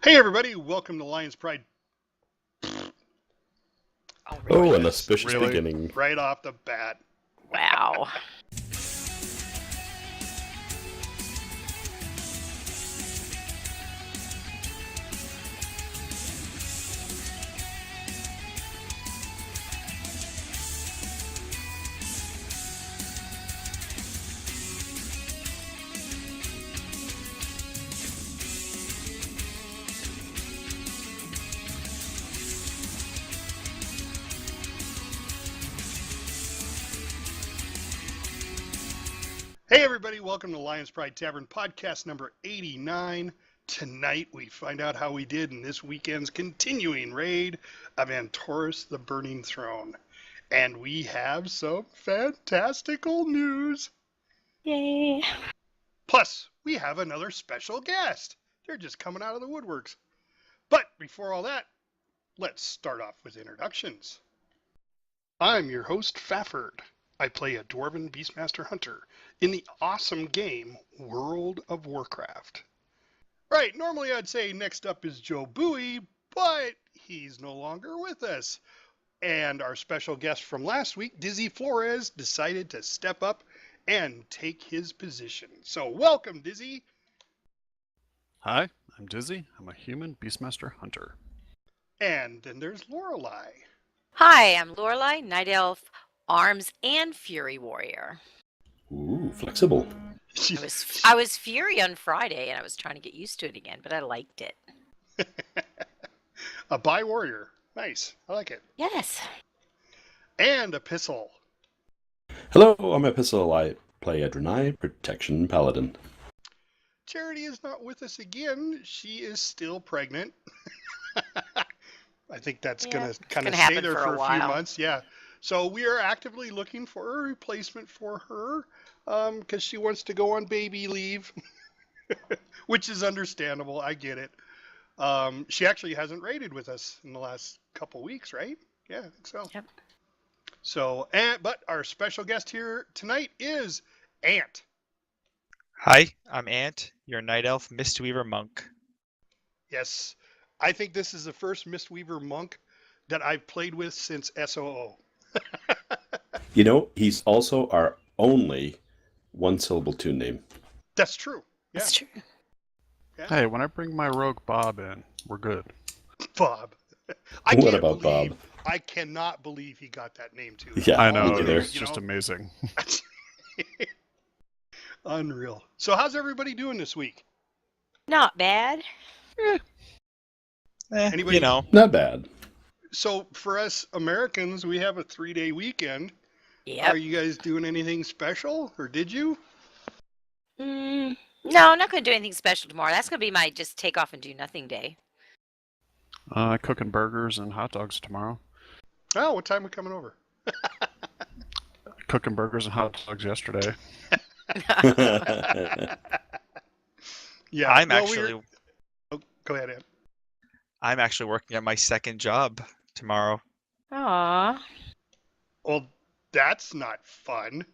Hey everybody, welcome to Lions Pride. Oh, an auspicious Really? beginning. Right off the bat. Wow. Hey everybody, welcome to Lions Pride Tavern podcast number 89. Tonight we find out how we did in this weekend's continuing raid of Antorus the Burning Throne. And we have some fantastical news. Yay. Plus, we have another special guest. They're just coming out of the woodworks. But before all that, let's start off with introductions. I'm your host, Stafford. I play a Dwarven Beastmaster Hunter in the awesome game World of Warcraft. Right, normally I'd say next up is AskJobui, but he's no longer with us. And our special guest from last week, Dizzy Flores, decided to step up and take his position. So welcome, Dizzy. Hi, I'm Dizzy. I'm a human Beastmaster Hunter. And then there's Lorelei. Hi, I'm Lorelei, Night Elf, Arms and Fury Warrior. Ooh, flexible. I was Fury on Friday and I was trying to get used to it again, but I liked it. A bi warrior. Nice. I like it. Yes. And Epistle. Hello, I'm Epistle. I play Adrenai, Protection Paladin. Charity is not with us again. She is still pregnant. I think that's going to kind of stay there for a few months. Yeah. So we are actively looking for a replacement for her because she wants to go on baby leave, which is understandable. I get it. She actually hasn't raided with us in the last couple weeks, right? Yeah, I think so. Yep. So, but our special guest here tonight is Ant. Hi, I'm Ant, your Night Elf Mistweaver Monk. Yes, I think this is the first Mistweaver monk that I've played with since SOO. You know, he's also our only one-syllable tune name. That's true. Yeah. That's true. Yeah. Hey, when I bring my rogue Bob in, we're good. Bob. What about Bob? I cannot believe he got that name too. Yeah, I know, either. it's just amazing. Unreal. So how's everybody doing this week? Not bad. Anybody? You know. Not bad. So for us Americans, we have a 3-day weekend. Yep. Are you guys doing anything special, or did you? No, I'm not going to do anything special tomorrow. That's going to be my just take off and do nothing day. Cooking burgers and hot dogs tomorrow. Oh, what time are we coming over? Cooking burgers and hot dogs yesterday. Yeah. I'm well, actually Oh, go ahead, Ed. I'm actually working at my second job tomorrow. Aww. Well, that's not fun.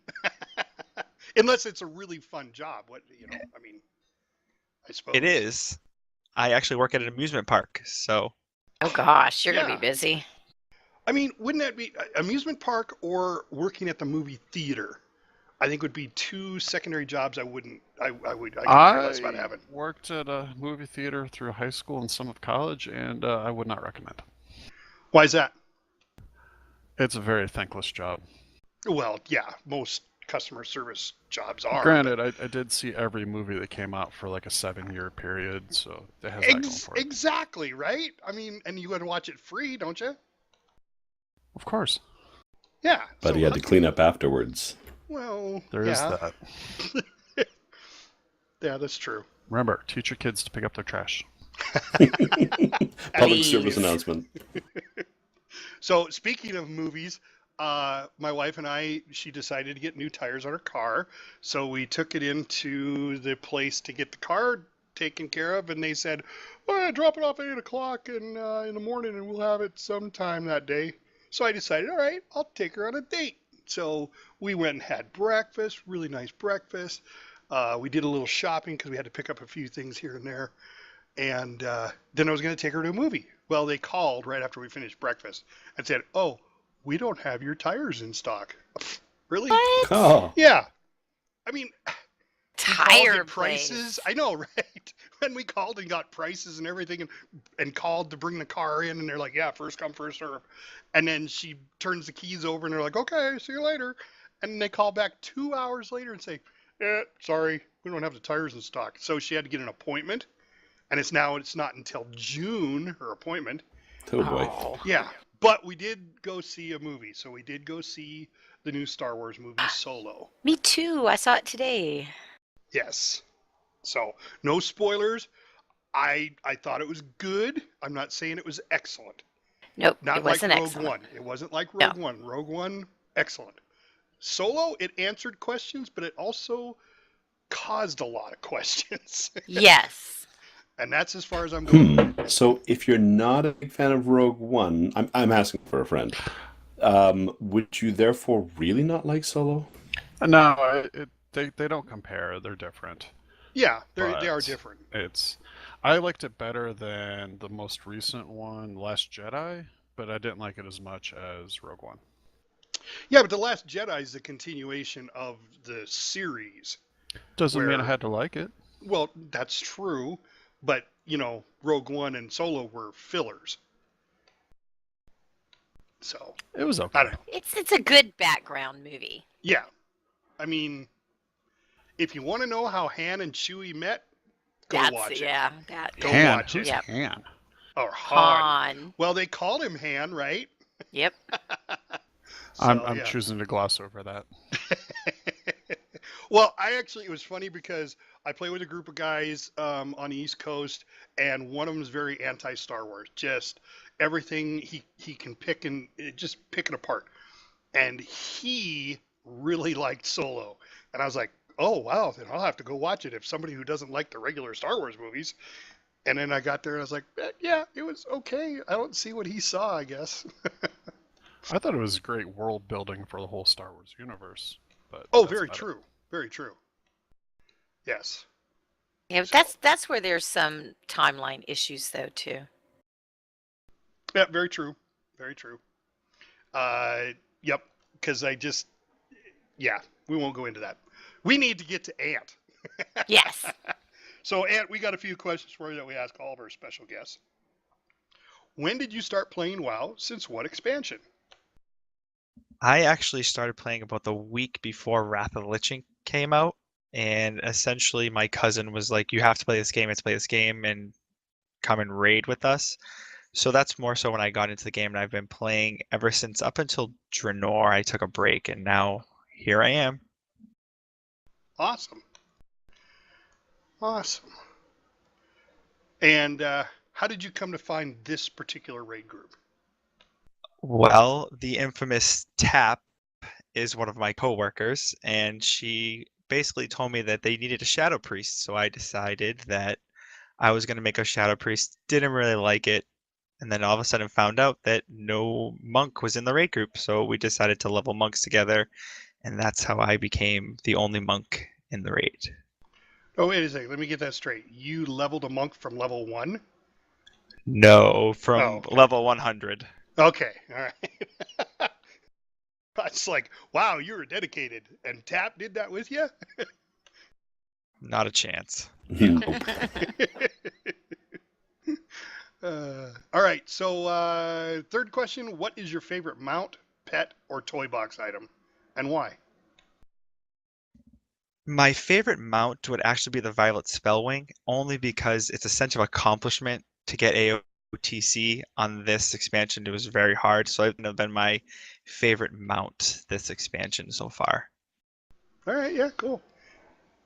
Unless it's a really fun job. I suppose. It is. I actually work at an amusement park, so Oh gosh, you're going to Yeah. be busy. I mean, wouldn't that be amusement park or working at the movie theater? I think would be two secondary jobs I could care less about having. Worked at a movie theater through high school and some of college, and I would not recommend. Why is that? It's a very thankless job. Well, yeah, most customer service jobs are. Granted, I did see every movie that came out for like a 7-year period, so it has that going for it. Exactly, right? I mean, and you would watch it free, don't you? Of course. Yeah. But he had to clean up afterwards. Well, There is yeah. that. Yeah, that's true. Remember, teach your kids to pick up their trash. Public Please. service announcement. So speaking of movies, my wife and she decided to get new tires on her car. So we took it into the place to get the car taken care of. And they said, well, drop it off at 8 o'clock in the morning and we'll have it sometime that day. So I decided, all right, I'll take her on a date. So we went and had breakfast, really nice breakfast. We did a little shopping because we had to pick up a few things here and there. And then I was going to take her to a movie. Well, they called right after we finished breakfast and said, "Oh, we don't have your tires in stock." Really? What? Oh, Yeah. I mean, we called Tire and prices. place. I know, right? When we called and got prices and everything, and called to bring the car in, and they're like, "Yeah, first come, first serve." And then she turns the keys over, and they're like, "Okay, see you later." And they call back 2 hours later and say, "Sorry, we don't have the tires in stock." So she had to get an appointment, and it's not until June, her appointment. oh boy. Oh. Yeah, but we did go see a movie. So we did go see the new Star Wars movie, Solo. Me too. I saw it today. Yes. So no spoilers. I thought it was good. I'm not saying it was excellent. Nope, Not it like wasn't Rogue excellent. One. It wasn't like No. Rogue One. Rogue One, excellent. Solo, it answered questions, but it also caused a lot of questions. Yes. And that's as far as I'm going. So if you're not a big fan of Rogue One, I'm asking for a friend. Would you therefore really not like Solo? No, they don't compare. They're different. Yeah, they are But different. I liked it better than the most recent one, Last Jedi, but I didn't like it as much as Rogue One. Yeah, but The Last Jedi is a continuation of the series. Doesn't mean I Where- had to like it. Well, that's true, but Rogue One and Solo were fillers. So It was okay. I don't know. It's a good background movie. Yeah, I mean, if you want to know how Han and Chewie met, go watch it. Yeah, that. Go Han, watch it. who's Yep. Han? Or Han. Han. Well, they called him Han, right? Yep. I'm yeah. choosing to gloss over that. Well, it was funny because I play with a group of guys on the East Coast, and one of them is very anti-Star Wars. Just everything he can pick and just pick it apart. And he really liked Solo, and I was like, "Oh wow, then I'll have to go watch it if somebody who doesn't like the regular Star Wars movies." And then I got there and I was like, "Yeah, it was okay. I don't see what he saw, I guess." I thought it was great world building for the whole Star Wars universe. But Oh, that's very about it. true. Very true. Yes. Yeah, but that's where there's some timeline issues though too. Yeah, very true. Very true. Yep. Because we won't go into that. We need to get to Ant. Yes. So, Ant, we got a few questions for you that we ask all of our special guests. When did you start playing WoW? Since what expansion? I actually started playing about the week before Wrath of the Lich King came out, and essentially my cousin was like, "You have to play this game. Let's play this game and come and raid with us." So that's more so when I got into the game, and I've been playing ever since up until Draenor. I took a break, and now here I am. Awesome. Awesome. And how did you come to find this particular raid group? Well, the infamous Tap is one of my coworkers, and she basically told me that they needed a Shadow Priest. So I decided that I was going to make a Shadow Priest. Didn't really like it, and then all of a sudden found out that no monk was in the raid group. So we decided to level monks together, and that's how I became the only monk in the raid. Oh, wait a second. Let me get that straight. You leveled a monk from level 1? No, from okay. level 100. Okay. All right. It's like, wow, you were dedicated. And Tap did that with you? Not a chance. Nope. All right. So, third question. What is your favorite mount, pet, or toy box item? And why? My favorite mount would actually be the Violet Spellwing, only because it's a sense of accomplishment to get AOTC on this expansion. It was very hard, so it's been my favorite mount this expansion so far. All right. Yeah, cool.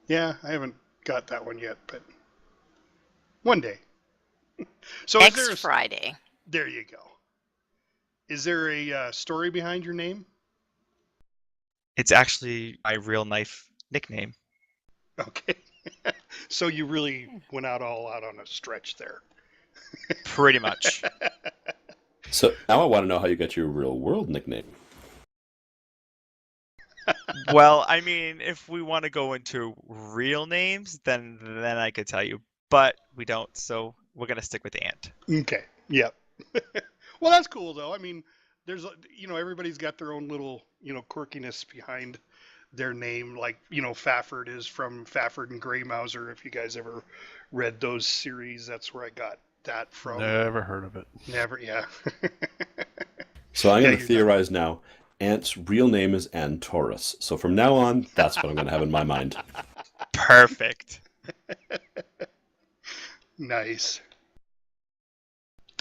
Yeah, I haven't got that one yet, but one day. So is there Next Friday. There you go. Is there a story behind your name? It's actually my real life nickname. Okay. So you really went all out on a stretch there. Pretty much. So now I want to know how you got your real world nickname. Well, I mean, if we want to go into real names, then I could tell you, but we don't. So we're gonna stick with Ant. Okay. Yep. Well, that's cool though. I mean, there's everybody's got their own little quirkiness behind their name. Like Fafford is from Fafford and Grey Mouser. If you guys ever read those series, that's where I got that from. Never heard of it. Never. Yeah. So I'm going Yeah, to theorize now. Ant's real name is Antorus. So from now on, that's what I'm going to have in my mind. Perfect. Nice.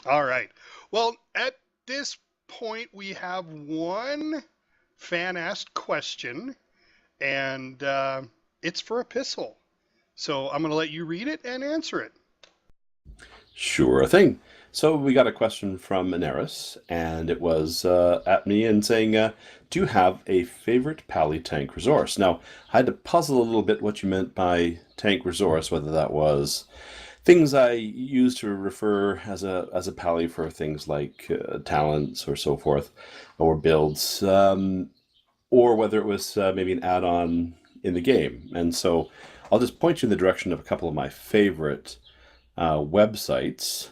All right. Well, at this point, we have one fan-asked question, and it's for Epistle. So I'm going to let you read it and answer it. Sure thing. So we got a question from Antorus, and it was at me and saying, do you have a favorite pally tank resource? Now, I had to puzzle a little bit what you meant by tank resource, whether that was things I use to refer as a pally for things like talents or so forth, or builds, or whether it was maybe an add-on in the game. And so I'll just point you in the direction of a couple of my favorite websites.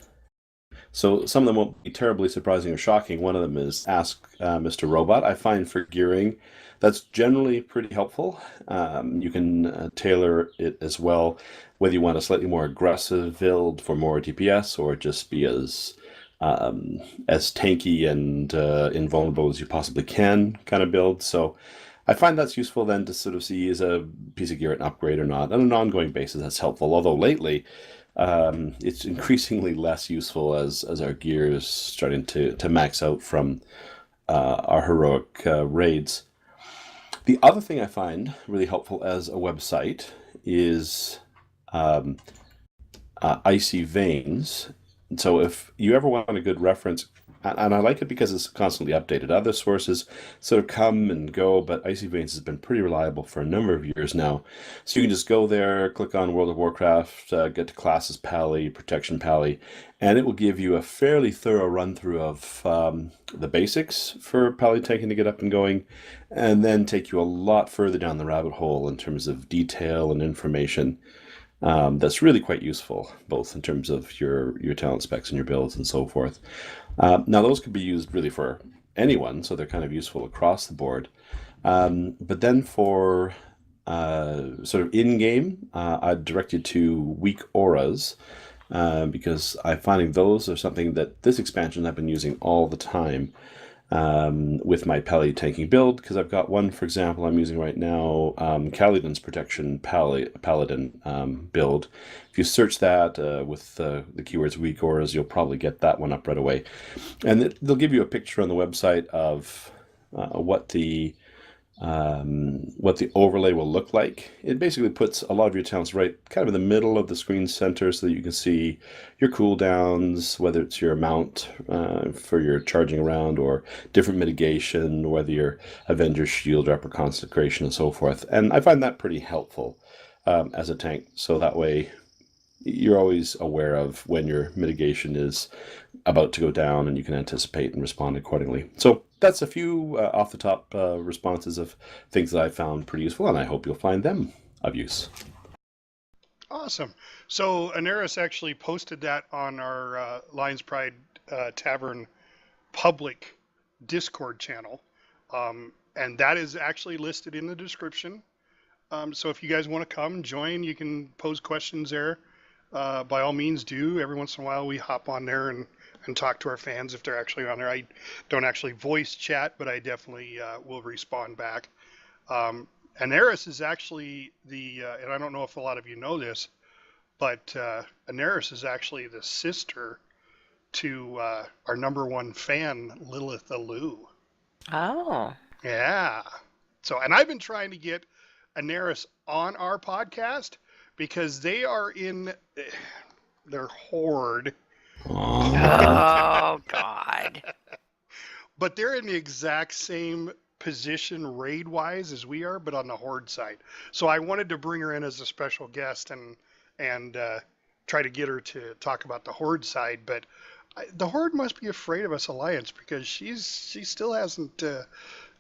So some of them won't be terribly surprising or shocking. One of them is Ask Mr. Robot. I find for gearing, that's generally pretty helpful. You can tailor it as well, whether you want a slightly more aggressive build for more DPS or just be as tanky and invulnerable as you possibly can kind of build. So I find that's useful then to sort of see is a piece of gear an upgrade or not. On an ongoing basis, that's helpful. Although lately, it's increasingly less useful as our gear is starting to max out from our heroic raids. The other thing I find really helpful as a website is Icy Veins. So if you ever want a good reference, and I like it because it's constantly updated. Other sources sort of come and go, but Icy Veins has been pretty reliable for a number of years now. So you can just go there, click on World of Warcraft, get to classes pally, protection pally, and it will give you a fairly thorough run-through of the basics for pally tanking to get up and going, and then take you a lot further down the rabbit hole in terms of detail and information. That's really quite useful, both in terms of your talent specs and your builds and so forth. Now, those could be used really for anyone, so they're kind of useful across the board. But then for sort of in-game, I'd direct you to weak auras, because I'm finding those are something that this expansion I've been using all the time. With my pally tanking build, because I've got one, for example, I'm using right now, Kaladin's Protection Paladin build. If you search that with the keywords weak auras, you'll probably get that one up right away. And they'll give you a picture on the website of what the overlay will look like. It basically puts a lot of your talents right kind of in the middle of the screen center so that you can see your cooldowns, whether it's your amount for your charging around or different mitigation, whether you're Avenger's Shield or Upper Consecration and so forth. And I find that pretty helpful as a tank. So that way you're always aware of when your mitigation is about to go down and you can anticipate and respond accordingly. So that's a few off the top responses of things that I found pretty useful, and I hope you'll find them of use. Awesome. So Antorus actually posted that on our Lions Pride Tavern public Discord channel, and that is actually listed in the description. So if you guys want to come join, you can pose questions there. By all means do. Every once in a while we hop on there and talk to our fans if they're actually on there. I don't actually voice chat, but I definitely will respond back. Antorus is actually and I don't know if a lot of you know this, but Antorus is actually the sister to our number one fan, Lilith Alou. Oh. Yeah. So, and I've been trying to get Antorus on our podcast because they are in their horde. Oh, God. But they're in the exact same position raid-wise as we are, but on the horde side. So I wanted to bring her in as a special guest and try to get her to talk about the horde side. But the horde must be afraid of us Alliance because she still hasn't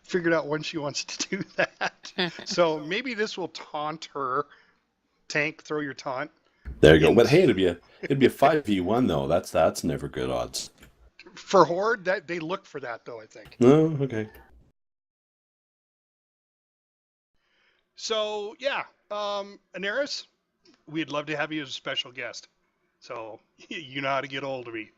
figured out when she wants to do that. So maybe this will taunt her. Tank, throw your taunt. There you go. But hey, it'd be a 5v1 though. That's never good odds. For Horde, that they look for that though, I think. No, okay. So yeah, Antorus, we'd love to have you as a special guest. So you know how to get hold of me.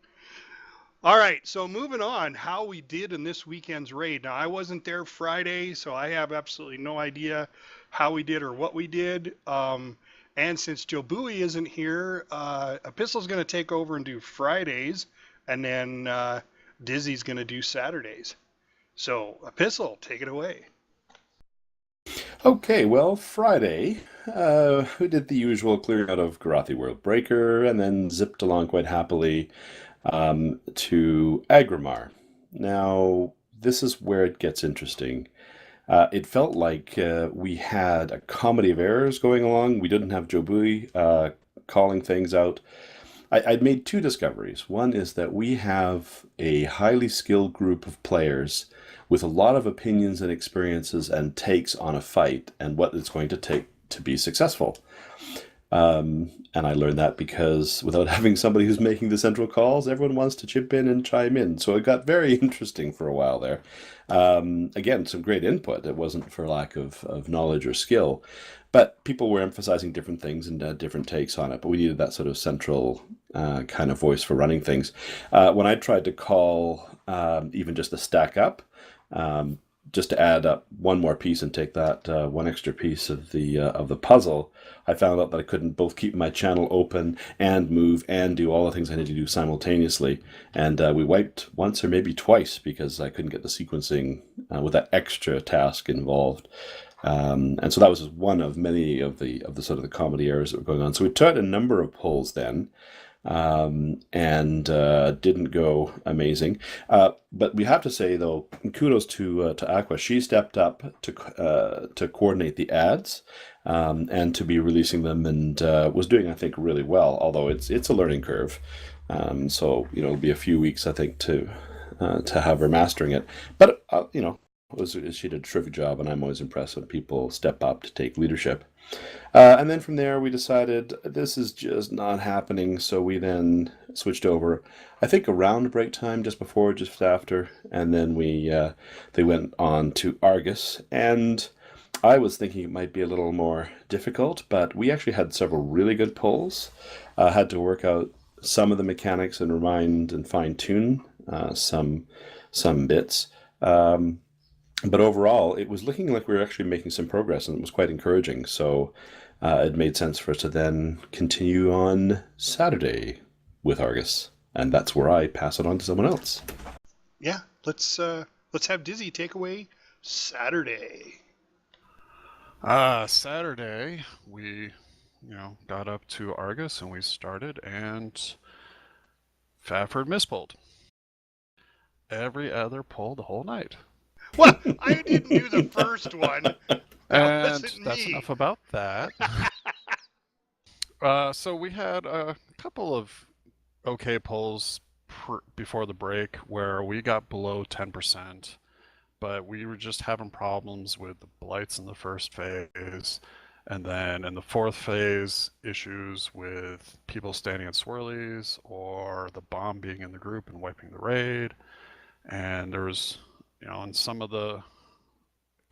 All right, so moving on, how we did in this weekend's raid. Now, I wasn't there Friday, so I have absolutely no idea how we did or what we did. And since JobUI isn't here, Epistle's going to take over and do Fridays, and then Dizzy's going to do Saturdays. So, Epistle, take it away. Okay, well, Friday, we did the usual clearing out of Guidotti World Breaker, and then zipped along quite happily to Agrimar. Now, this is where it gets interesting. It felt like we had a comedy of errors going along. We didn't have JobUi calling things out. I'd made two discoveries. One is that we have a highly skilled group of players with a lot of opinions and experiences and takes on a fight and what it's going to take to be successful. And I learned that because without having somebody who's making the central calls, everyone wants to chip in and chime in. So it got very interesting for a while there. Again, some great input. It wasn't for lack of knowledge or skill, but people were emphasizing different things and different takes on it. But we needed that sort of central kind of voice for running things. When I tried to call even just the stack up, just to add up one more piece and take that one extra piece of the puzzle, I found out that I couldn't both keep my channel open and move and do all the things I needed to do simultaneously. And we wiped once or maybe twice because I couldn't get the sequencing with that extra task involved. And so that was just one of many of the sort of the comedy errors that were going on. So we tried a number of polls then. And didn't go amazing. But we have to say, though, kudos to Aqua. She stepped up to coordinate the ads and to be releasing them, and was doing, I think, really well. Although it's a learning curve, so it'll be a few weeks, I think, to have her mastering it. But she did a terrific job, and I'm always impressed when people step up to take leadership. And then from there, we decided this is just not happening, so we then switched over, I think around break time, just before, just after, and then they went on to Argus, and I was thinking it might be a little more difficult, but we actually had several really good pulls. Had to work out some of the mechanics and remind and fine-tune some bits. But overall, it was looking like we were actually making some progress, and it was quite encouraging. So it made sense for us to then continue on Saturday with Argus, and that's where I pass it on to someone else. Yeah, let's have Dizzy take away Saturday. Saturday we got up to Argus and we started, and Stafford mispulled every other pull the whole night. Well, I didn't do the first one. And that's enough about that. So we had a couple of okay pulls before the break where we got below 10%, but we were just having problems with the blights in the first phase, and then in the fourth phase, issues with people standing at swirlies or the bomb being in the group and wiping the raid. And there was, in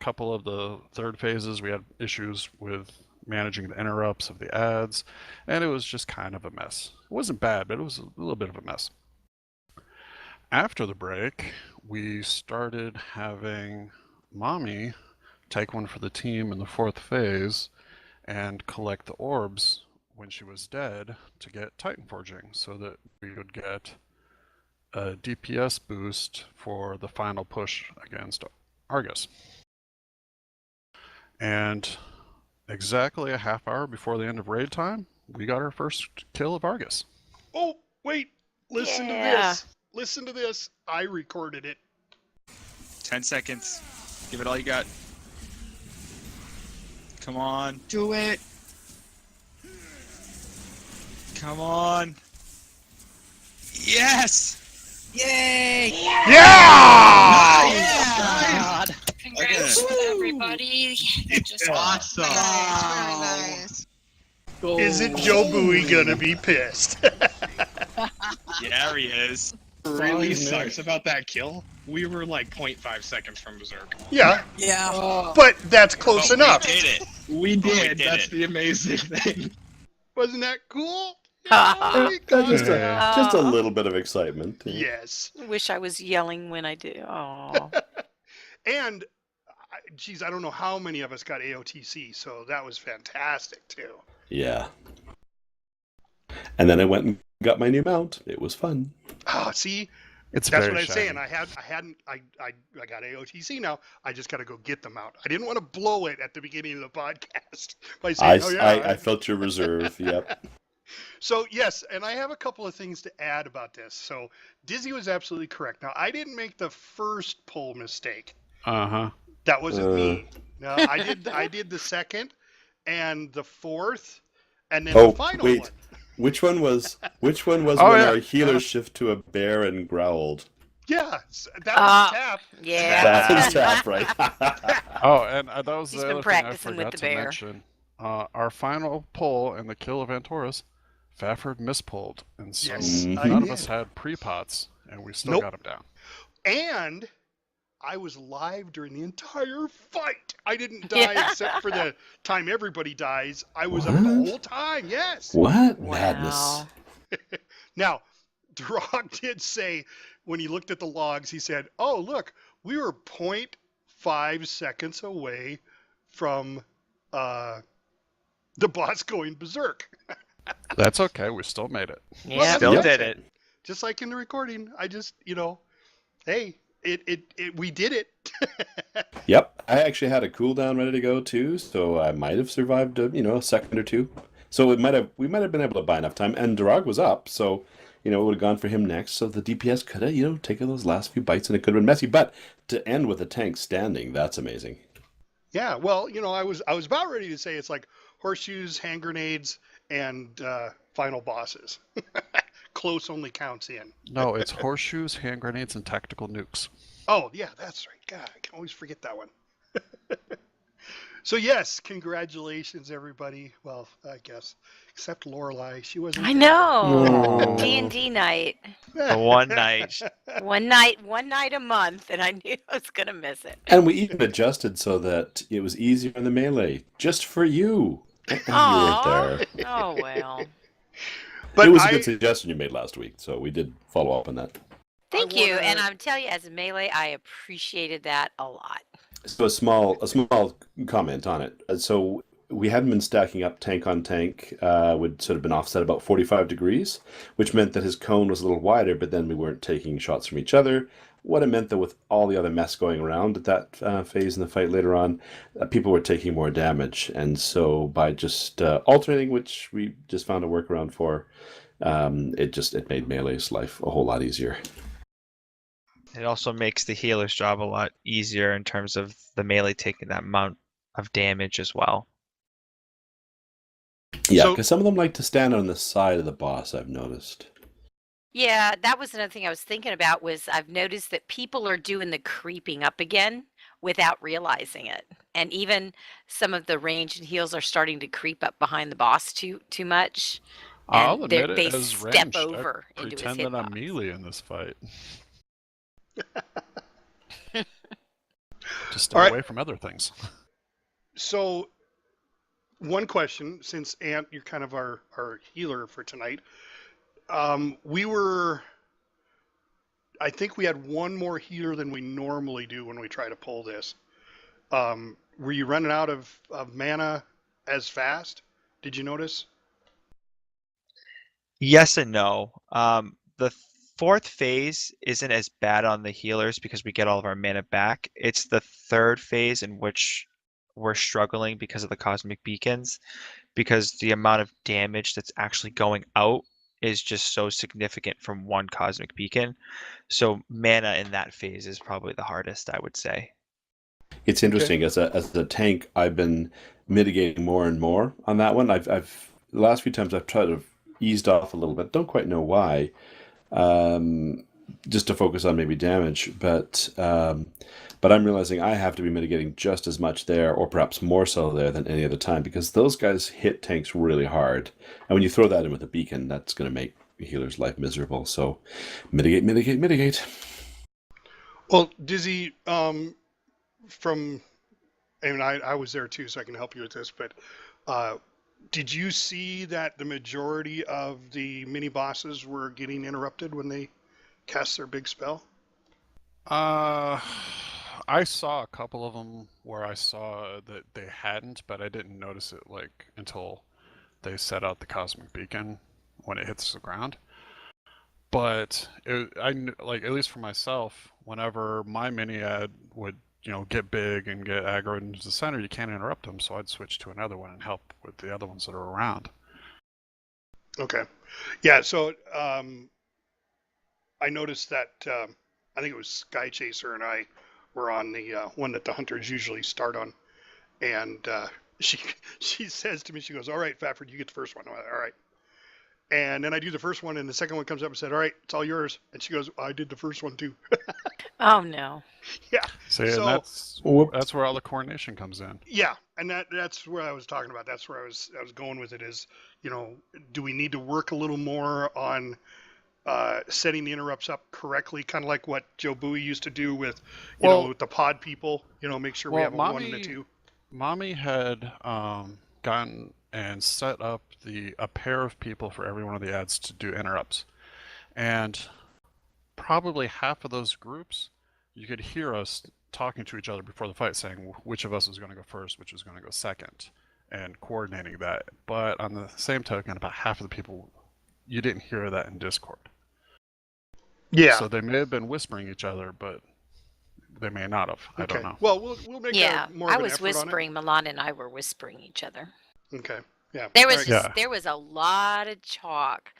couple of the third phases, we had issues with managing the interrupts of the ads, and it was just kind of a mess. It wasn't bad, but it was a little bit of a mess. After the break, we started having Mommy take one for the team in the fourth phase and collect the orbs when she was dead to get Titan Forging so that we would get a DPS boost for the final push against Argus. And exactly a half hour before the end of raid time, we got our first kill of Argus. Oh, wait. Listen to this. Listen to this. I recorded it. 10 seconds. Give it all you got. Come on. Do it. Come on. Yes! Yay! Yeah! Nice! Congrats to everybody. It's awesome. Very nice. Isn't JobUI gonna be pissed? Yeah, he is. Really sucks about that kill. We were like 0.5 seconds from Berserk. Yeah, Yeah. but that's close But enough. We did it. We did. did That's it. the amazing thing. Wasn't that cool? Ha. we got Just there. just a little bit of excitement. Yes. Wish I was yelling when I do. Oh. And, geez, I don't know how many of us got AOTC, so that was fantastic, too. Yeah. And then I went and got my new mount. It was fun. Oh, see? It's That's very what I was shiny. saying. I got AOTC now. I just got to go get them out. I didn't want to blow it at the beginning of the podcast by saying, I felt your reserve. Yep. So, yes, and I have a couple of things to add about this. So, Dizzy was absolutely correct. Now, I didn't make the first pull mistake. Uh-huh. That wasn't me. No, I did the second and the fourth and then the final wait. one. Which one was Oh, when yeah. our healer shift to a bear and growled? Yeah, that was tap. Yeah. That was tap, right? Oh, and that was He's the been other thing I practicing with forgot the to bear. mention. Our final pull and the kill of Antorus, Stafford mispulled, and so Yes, Mhm. I none of did. us had pre-pots, and we still Nope. got him down. And I was live during the entire fight. I didn't die except for the time everybody dies. I was up the What? whole time. Yes. What Wow. madness? Now, Drock did say when he looked at the logs, he said, "Oh, look, we were 0.5 seconds away from the boss going berserk." That's okay. We still made it. Yeah. Still Yep. did it. Just like in the recording, I just, hey, we did it. Yep, I actually had a cooldown ready to go too, so I might have survived a second or two. So we might have been able to buy enough time. And Durag was up, so it would have gone for him next. So the DPS could have taken those last few bites, and it could have been messy. But to end with a tank standing, that's amazing. Yeah, well, I was about ready to say it's like horseshoes, hand grenades, and final bosses. Close only counts in. No, it's horseshoes, hand grenades, and tactical nukes. Oh, yeah, that's right. God, I can always forget that one. So, yes, congratulations, everybody. Well, I guess, except Lorelei. She wasn't I there. know. Oh. D&D night. The one night. One night a month, and I knew I was going to miss it. And we even adjusted so that it was easier in the melee, just for you. And you weren't Aw. there. Oh, well. But It was a good suggestion you made last week, so we did follow up on that. Thank I you. wanna- And I'm telling you, as a melee, I appreciated that a lot. So a small comment on it. So we hadn't been stacking up tank on tank. We'd sort of been offset about 45 degrees, which meant that his cone was a little wider, but then we weren't taking shots from each other. What it meant that with all the other mess going around at that phase in the fight later on, people were taking more damage. And so by just alternating, which we just found a workaround for, it made Melee's life a whole lot easier. It also makes the healer's job a lot easier in terms of the melee taking that amount of damage as well. Yeah, So- because some of them like to stand on the side of the boss, I've noticed. Yeah, that was another thing I was thinking about was I've noticed that people are doing the creeping up again without realizing it. And even some of the ranged heals are starting to creep up behind the boss too much. I'll And they're- admit they it, as step ranged, over I into his pretend that I'm hitbox. melee in this fight. Just stay All right. away from other things. So, one question, since Ant, you're kind of our healer for tonight. I think we had one more healer than we normally do when we try to pull this. Were you running out of mana as fast? Did you notice? Yes and no. The fourth phase isn't as bad on the healers because we get all of our mana back. It's the third phase in which we're struggling because of the cosmic beacons, because the amount of damage that's actually going out is just so significant from one cosmic beacon. So mana in that phase is probably the hardest, I would say. It's interesting as a tank. I've been mitigating more and more on that one. I've the last few times I've tried to eased off a little bit. Don't quite know why, just to focus on maybe damage, but I'm realizing I have to be mitigating just as much there, or perhaps more so there than any other time, because those guys hit tanks really hard, and when you throw that in with a beacon, that's going to make a healer's life miserable. So mitigate. Well, Dizzy, from, and I was there too, so I can help you with this, but did you see that the majority of the mini bosses were getting interrupted when they cast their big spell? I saw a couple of them where I saw that they hadn't, but I didn't notice it like until they set out the cosmic beacon when it hits the ground. But like, at least for myself, whenever my mini ad would get big and get aggro into the center, you can't interrupt them, so I'd switch to another one and help with the other ones that are around. Okay, yeah. So I noticed that I think it was Sky Chaser and I were on the one that the hunters usually start on, and she says to me, she goes, "All right, Stafford, you get the first one." I'm like, all right. And then I do the first one, and the second one comes up and said, "All right, it's all yours." And she goes, "I did the first one too." Oh no. Yeah. So, and that's where all the coordination comes in. Yeah, and that's where I was talking about. That's where I was going with it. Is, do we need to work a little more on setting the interrupts up correctly, kind of like what JobUI used to do with, with the pod people. Make sure we have a 1 and a 2. Mommy had gotten and set up a pair of people for every one of the ads to do interrupts, and probably half of those groups, you could hear us talking to each other before the fight, saying which of us was going to go first, which was going to go second, and coordinating that. But on the same token, about half of the people, you didn't hear that in Discord. Yeah. So they may have been whispering each other, but they may not have. I don't know. Well, we'll make more of an effort on it. I was whispering. Milan and I were whispering each other. Okay. Yeah. There was a lot of talk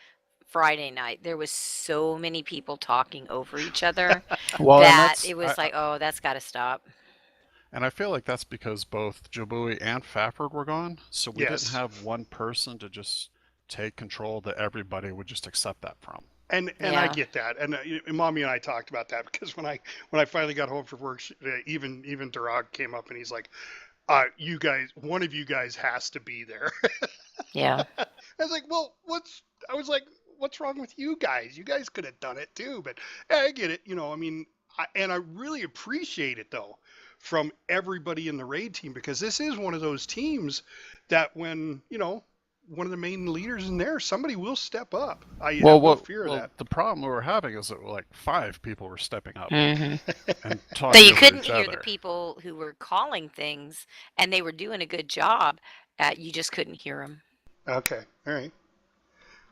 Friday night. There was so many people talking over each other that it was oh, that's got to stop. And I feel like that's because both JobUI and Stafford were gone, so we didn't have one person to just take control that everybody would just accept that from. And I get that, and Mommy and I talked about that, because when I finally got home from work, even Durag came up and he's like, "You guys, one of you guys has to be there." Yeah. I was like, "Well, what's wrong with you guys? You guys could have done it too." But I get it, and I really appreciate it though from everybody in the raid team, because this is one of those teams that when one of the main leaders in there, somebody will step up. I have no fear of that. The problem we were having is that like 5 people were stepping up and talking. So you couldn't hear the people who were calling things, and they were doing a good job. You just couldn't hear them. Okay, all right.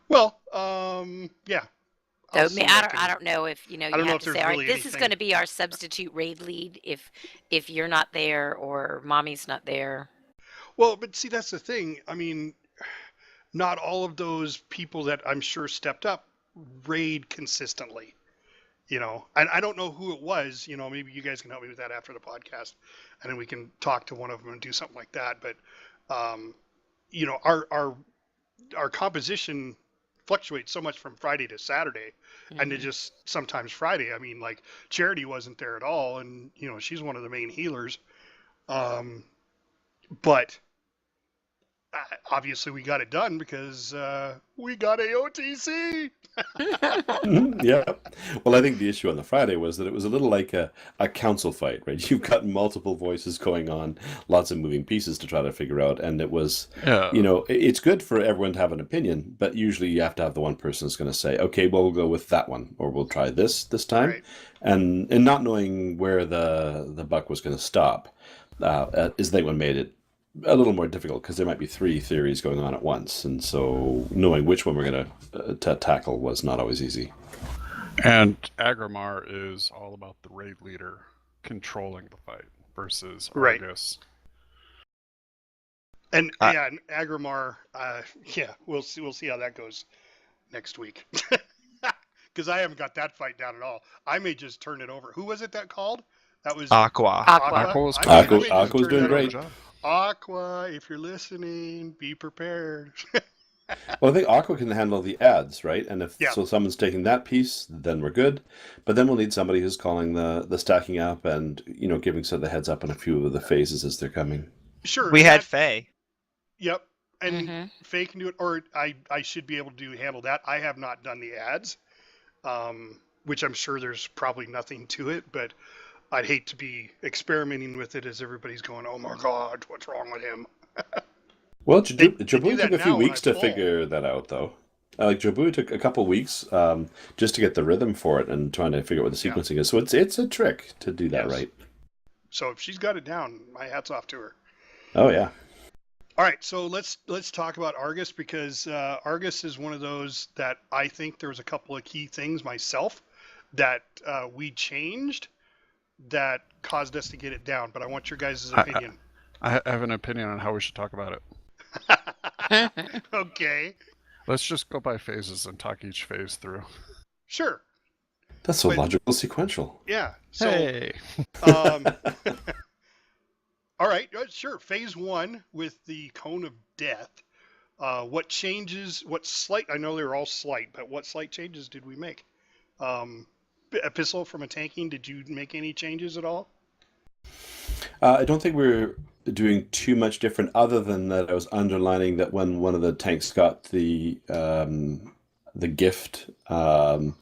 Well, yeah. So, I don't know if you have to say, all right, this is going to be our substitute raid lead if you're not there or Mommy's not there. Well, but see, that's the thing. I mean, not all of those people that I'm sure stepped up raid consistently, and I don't know who it was. Maybe you guys can help me with that after the podcast, and then we can talk to one of them and do something like that. But our composition fluctuates so much from Friday to Saturday, and it just sometimes Friday. I mean, like Charity wasn't there at all, and she's one of the main healers, but obviously we got it done because we got AOTC. Yeah. Well, I think the issue on the Friday was that it was a little like a council fight, right? You've got multiple voices going on, lots of moving pieces to try to figure out. And it was, it's good for everyone to have an opinion, but usually you have to have the one person that's going to say, okay, well, we'll go with that one, or we'll try this time. Right. And not knowing where the buck was going to stop is the thing what made it a little more difficult, because there might be 3 theories going on at once, and so knowing which one we're going to tackle was not always easy. And Agrimar is all about the raid leader controlling the fight versus Argus. And and Agrimar, we'll see how that goes next week, because I haven't got that fight down at all. I may just turn it over. Who was it that called? That was Aqua. Aqua was doing great. Aqua, if you're listening, be prepared. Well, I think Aqua can handle the ads, right? And if Yeah. so, someone's taking that piece, then we're good. But then we'll need somebody who's calling the stacking up and giving some of the heads up on a few of the phases as they're coming. Sure. We and had that- Faye. Yep. And Mhm. Faye can do it, or I should be able to handle that. I have not done the ads, which I'm sure there's probably nothing to it, but I'd hate to be experimenting with it as everybody's going, oh my God, what's wrong with him? Well, They do Jabui that took a few now when weeks I to fall. figure that out, though. Like Jabui took a couple weeks just to get the rhythm for it and trying to figure out what the Yeah. sequencing is. So it's a trick to do that Yes. right. So if she's got it down, my hat's off to her. Oh yeah. All right, so let's talk about Argus, because Argus is one of those that I think there was a couple of key things myself that we changed that caused us to get it down. But I want your guys' opinion. I have an opinion on how we should talk about it. Okay, Let's just go by phases and talk each phase through. sure, That's so But- logical sequential. yeah. So, Hey, all right, sure. Phase 1 with the Cone of Death. What changes? What slight? I know they were all slight, but what slight changes did we make? Epistle from a tanking. Did you make any changes at all? I don't think we're doing too much different, other than that I was underlining that when one of the tanks got the gift of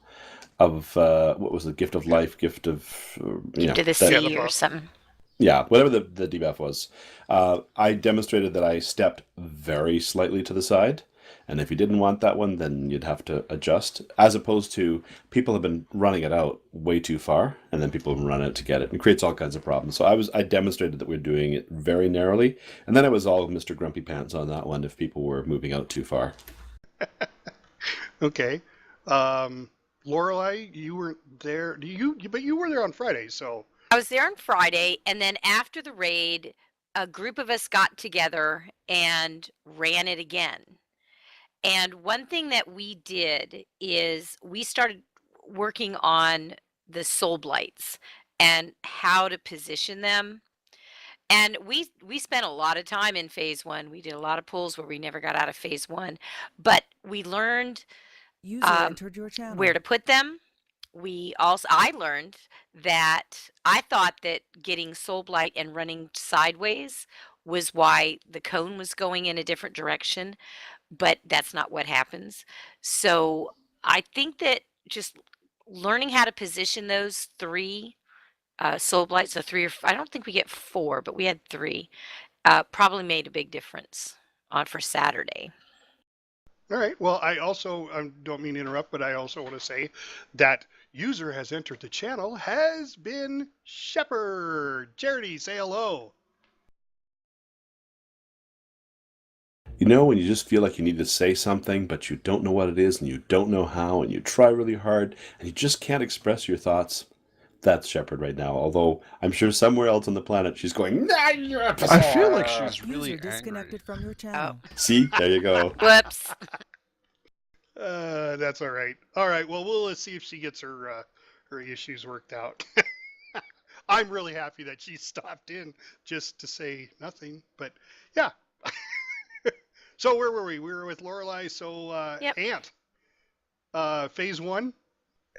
what was the gift of life, gift of To the that- sea or something. yeah, whatever the debuff was. I demonstrated that I stepped very slightly to the side, and if you didn't want that one, then you'd have to adjust. As opposed to people have been running it out way too far, and then people have run it to get it, and it creates all kinds of problems. So I demonstrated that we're doing it very narrowly, and then it was all Mr. Grumpy Pants on that one if people were moving out too far. Okay. Lorelei, you weren't there. But you were there on Friday, so I was there on Friday, and then after the raid, a group of us got together and ran it again. And one thing that we did is we started working on the soul blights and how to position them. And we spent a lot of time in phase 1. We did a lot of pulls where we never got out of phase 1, but we learned User entered your channel. where to put them. I learned that I thought that getting soul blight and running sideways was why the cone was going in a different direction, but that's not what happens. So I think that just learning how to position those 3 soul blights, so 3 or I don't think we get 4, but we had 3, probably made a big difference for Saturday. all right. Well, I also don't mean to interrupt, but I also want to say that user has entered the channel has been Shepherd. Charity, say hello. When you just feel like you need to say something, but you don't know what it is, and you don't know how, and you try really hard, and you just can't express your thoughts. That's Shepherd right now. Although I'm sure somewhere else on the planet she's going, nah, you're a I feel like she's really User angry. disconnected from your channel. See, there you go. Whoops. That's all right. All right. Well, we'll see if she gets her issues worked out. I'm really happy that she stopped in just to say nothing. But yeah. So where were we? We were with Lorelei. So Yep. Ant. Phase 1.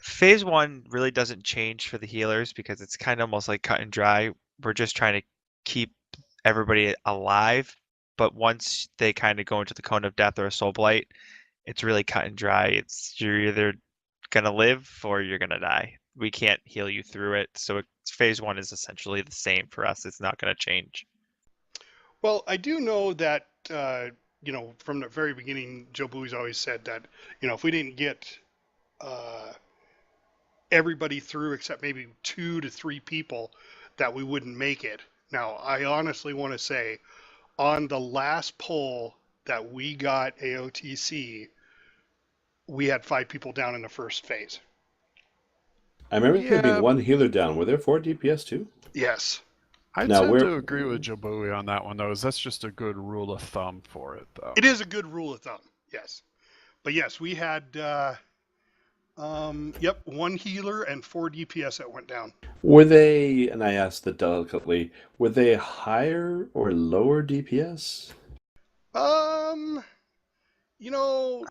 Phase 1 really doesn't change for the healers because it's kind of almost like cut and dry. We're just trying to keep everybody alive, but once they kind of go into the Cone of Death or a Soul Blight, it's really cut and dry. You're either gonna live or you're gonna die. We can't heal you through it, so phase 1 is essentially the same for us. It's not gonna change. Well, I do know that from the very beginning, Jobui's always said that if we didn't get everybody through except maybe 2 to 3 people, that we wouldn't make it. Now, I honestly want to say, on the last poll that we got AOTC, we had 5 people down in the first phase. I remember there being Yeah. 1 healer down. Were there 4 DPS too? Yes. I Now, tend where- to agree with Jabui on that one, though. That's just a good rule of thumb for it, though. It is a good rule of thumb, yes. But yes, we had, 1 healer and 4 DPS that went down. Were they, and I asked that delicately, were they higher or lower DPS? you know,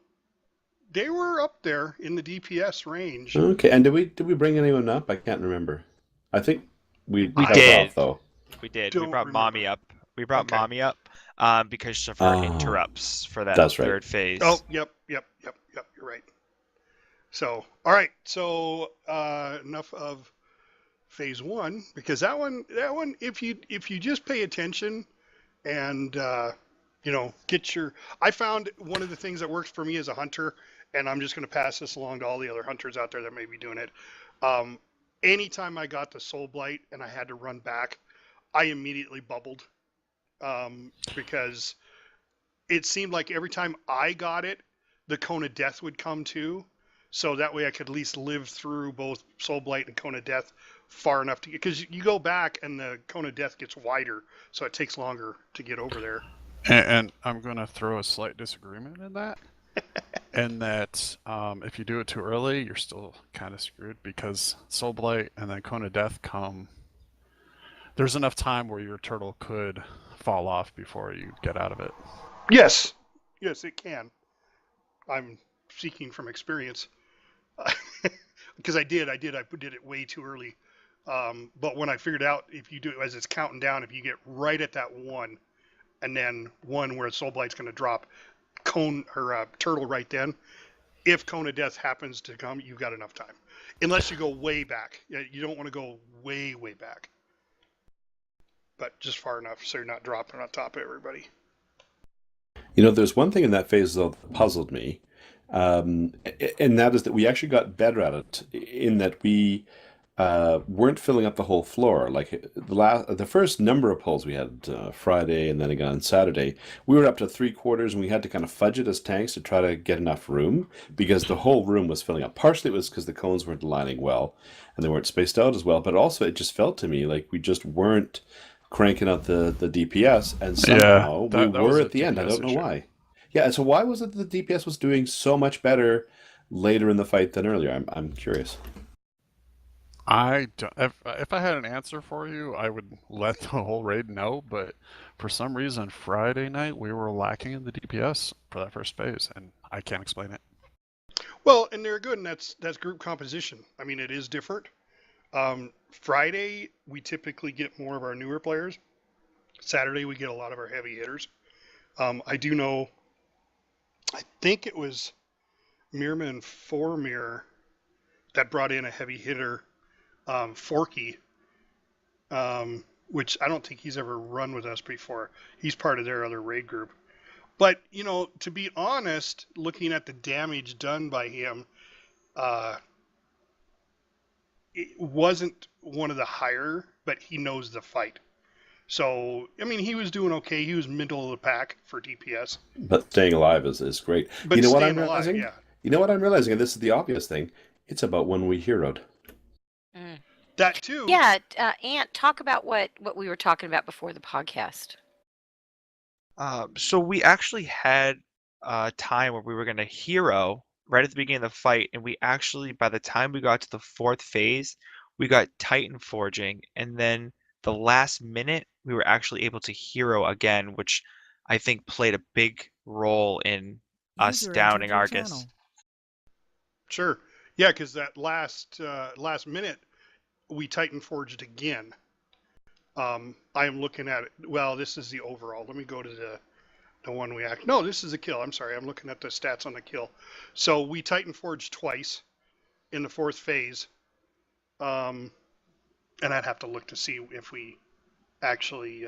they were up there in the DPS range. Okay, and did we bring anyone up? I can't remember. I think we We held did. off though. We did. We Don't brought remember. Mommy up. We brought Okay. Mommy up because of her interrupts for that That's right. third phase. Oh, yep. You're right. So, all right. So, enough of phase 1, because that one, if you just pay attention and I found one of the things that works for me as a hunter, and I'm just going to pass this along to all the other hunters out there that may be doing it. Anytime I got the Soul Blight and I had to run back, I immediately bubbled, because it seemed like every time I got it, the Cone of Death would come too. So that way I could at least live through both Soul Blight and Cone of Death far enough to get, because you go back and the Cone of Death gets wider, so it takes longer to get over there. And I'm going to throw a slight disagreement in that. And that if you do it too early, you're still kind of screwed, because Soul Blight and then Cone of Death come. There's enough time where your turtle could fall off before you get out of it. Yes, it can. I'm speaking from experience, because I did it way too early. But when I figured out, if you do it as it's counting down, if you get right at that 1, and then 1 where Soul Blight's going to drop, cone or turtle right then, if Cone of Death happens to come, you've got enough time. Unless you go way back. You don't want to go way back. But just far enough so you're not dropping on top of everybody. There's one thing in that phase though that puzzled me, and that is that we actually got better at it in that we weren't filling up the whole floor. Like the first number of pulls we had Friday and then again on Saturday, we were up to 3/4, and we had to kind of fudge it as tanks to try to get enough room, because the whole room was filling up. Partially it was because the cones weren't lining well and they weren't spaced out as well, but also it just felt to me like we just weren't cranking out the DPS, and somehow that we was were a at the end. I DPS don't know issue. why. Yeah, so why was it that the DPS was doing so much better later in the fight than earlier? I'm curious. If I had an answer for you, I would let the whole raid know, but for some reason Friday night we were lacking in the DPS for that first phase, and I can't explain it. Well, and they're good, and that's group composition. I mean, it is different. Friday, we typically get more of our newer players. Saturday, we get a lot of our heavy hitters. I do know, I think it was Mirman Formir that brought in a heavy hitter, Forky, which I don't think he's ever run with us before. He's part of their other raid group. But, to be honest, looking at the damage done by him, it wasn't one of the higher, but he knows the fight. So, I mean, he was doing okay. He was middle of the pack for DPS. But staying alive is great. But you know what I'm staying alive, realizing? yeah. You know what I'm realizing, and this is the obvious thing. It's about when we heroed. That too. Yeah, Ant, talk about what we were talking about before the podcast. So we actually had a time where we were going to hero right at the beginning of the fight, and we actually, by the time we got to the 4th phase, we got Titan forging, and then the last minute we were actually able to hero again, which I think played a big role in us User downing entered your Argus. channel. Sure. Yeah, because that last minute, we Titan forged again. I am looking at it. Well, this is the overall. Let me go to the one we act. No, this is a kill. I'm sorry. I'm looking at the stats on the kill. So we Titan forged twice in the 4th phase. And I'd have to look to see if we actually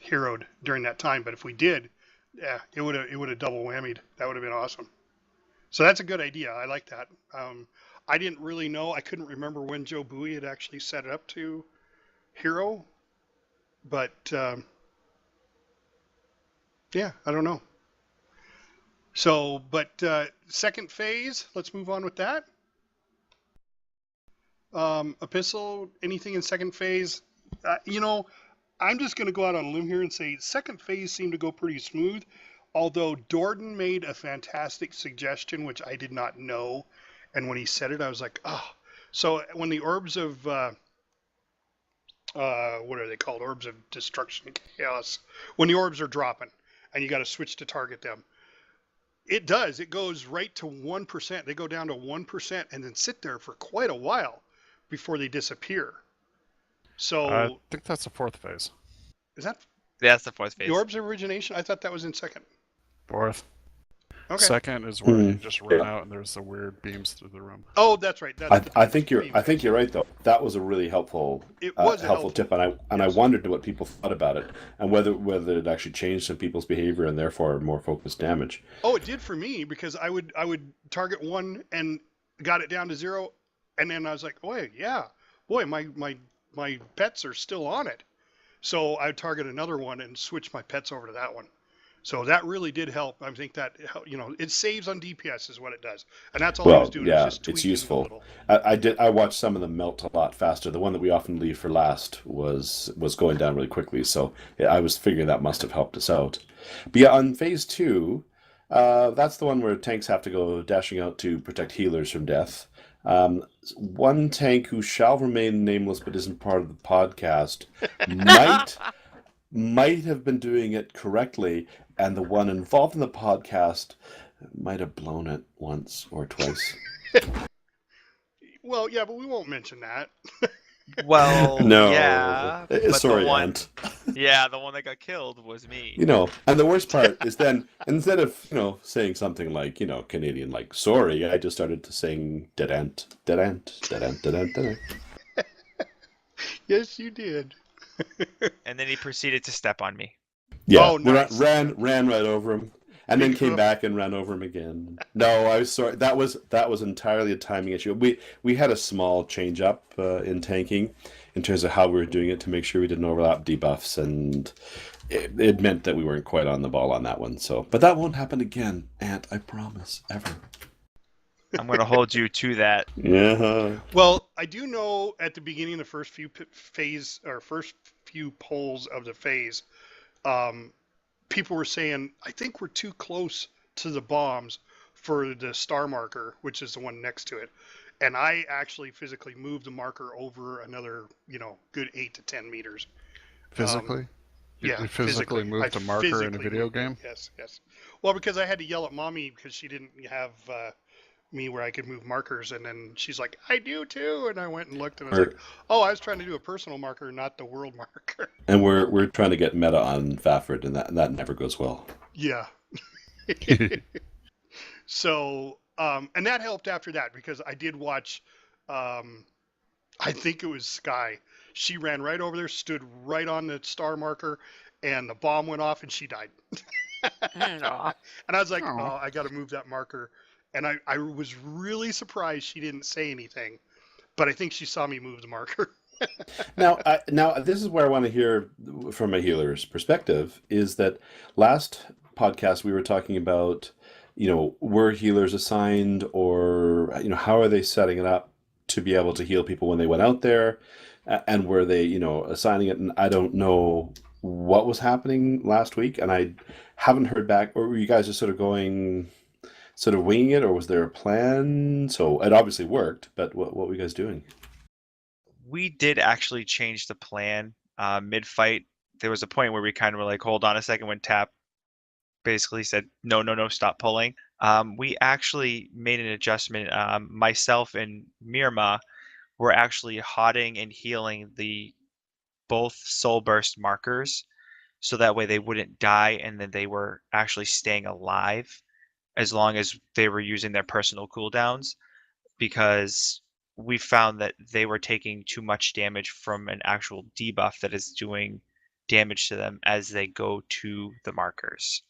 heroed during that time. But if we did, yeah, it would have double whammied. That would have been awesome. So that's a good idea. I like that. I didn't really know. I couldn't remember when AskJobui had actually set it up to hero. But yeah, I don't know. So, but 2nd phase, let's move on with that. Epistle, anything in 2nd phase? I'm just going to go out on a limb here and say 2nd phase seemed to go pretty smooth, although Dorden made a fantastic suggestion, which I did not know. And when he said it, I was like, oh. So when the orbs of, what are they called? Orbs of destruction, chaos. When the orbs are dropping and you got to switch to target them. It does. It goes right to 1%. They go down to 1% and then sit there for quite a while before they disappear. So I think that's the fourth phase. is that That's the fourth phase. the orbs of origination? I thought that was in second. Fourth. Okay. Second is where you just run out and there's the weird beams through the room. Oh, that's right. I think you're right though. That was a really helpful helpful tip, and I wondered what people thought about it and whether it actually changed some people's behavior and therefore more focused damage. Oh, it did for me because I would target one and got it down to 0, and then I was like, oh yeah, boy, my pets are still on it. So I would target another one and switch my pets over to that one. So that really did help. I think that, it saves on DPS is what it does. And that's all I was doing. Yeah, was just it's useful. I watched some of them melt a lot faster. The one that we often leave for last was going down really quickly. So I was figuring that must have helped us out. But yeah, on phase 2, that's the one where tanks have to go dashing out to protect healers from death. One tank who shall remain nameless but isn't part of the podcast might have been doing it correctly, and the one involved in the podcast might have blown it once or twice. Well, yeah, but we won't mention that. Well, no. Yeah. But Sorry, the one, Ant. Yeah, the one that got killed was me. And the worst part is then, instead of, saying something like, Canadian, like, sorry, I just started to sing dead ant, dead ant, dead ant, dead ant, dead ant. Yes, you did. And then he proceeded to step on me. Yeah, oh, nice. ran right over him, and then came back and ran over him again. No, I was sorry. That was entirely a timing issue. We had a small change up in tanking in terms of how we were doing it to make sure we didn't overlap debuffs, and it meant that we weren't quite on the ball on that one. So, but that won't happen again, Ant. I promise, ever. I'm going to hold you to that. Yeah. Well, I do know at the beginning of the first few polls of the phase, people were saying, I think we're too close to the bombs for the star marker, which is the one next to it. And I actually physically moved the marker over another, good 8 to 10 meters. Physically? You physically moved a marker in a video game? Yes. Well, because I had to yell at Mommy because she didn't have me where I could move markers, and then she's like, I do too, and I went and looked, and I was like, oh, I was trying to do a personal marker, not the world marker. And we're trying to get meta on Stafford, and that never goes well. Yeah. So, and that helped after that, because I did watch, I think it was Sky. She ran right over there, stood right on the star marker, and the bomb went off, and she died. And I was like, oh, I got to move that marker. And I was really surprised she didn't say anything, but I think she saw me move the marker. Now, this is where I want to hear from a healer's perspective, is that last podcast we were talking about, were healers assigned, or, how are they setting it up to be able to heal people when they went out there, and were they, assigning it? And I don't know what was happening last week, and I haven't heard back. Or were you guys just sort of winging it, or was there a plan? So it obviously worked, but what were you guys doing? We did actually change the plan mid-fight. There was a point where we kind of were like, hold on a second, when Tap basically said, no, stop pulling. We actually made an adjustment. Myself and Mirma were actually hotting and healing both Soul Burst markers, so that way they wouldn't die, and then they were actually staying alive as long as they were using their personal cooldowns, because we found that they were taking too much damage from an actual debuff that is doing damage to them as they go to the markers.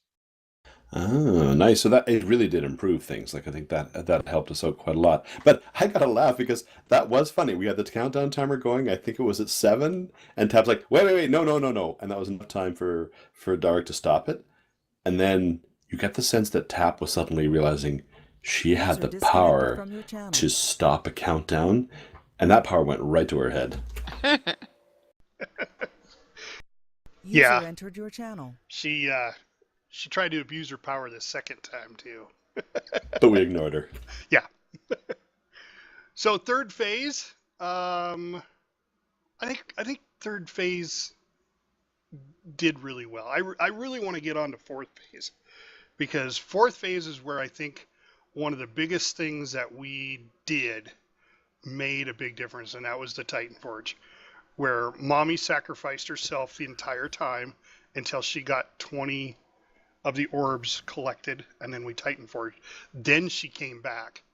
Oh, nice. So that it really did improve things. Like, I think that helped us out quite a lot. But I gotta laugh because that was funny. We had the countdown timer going. I think it was at 7, and Tab's like, wait, no, and that was enough time for Dark to stop it. And then you get the sense that Tap was suddenly realizing she had the power to stop a countdown, and that power went right to her head. User entered your channel. She tried to abuse her power the second time too. But we ignored her. Yeah. So third phase, I think third phase did really well. I really want to get on to fourth phase, because fourth phase is where I think one of the biggest things that we did made a big difference, and that was the Titan Forge, where Mommy sacrificed herself the entire time until she got 20 of the orbs collected, and then we Titan Forged. Then she came back.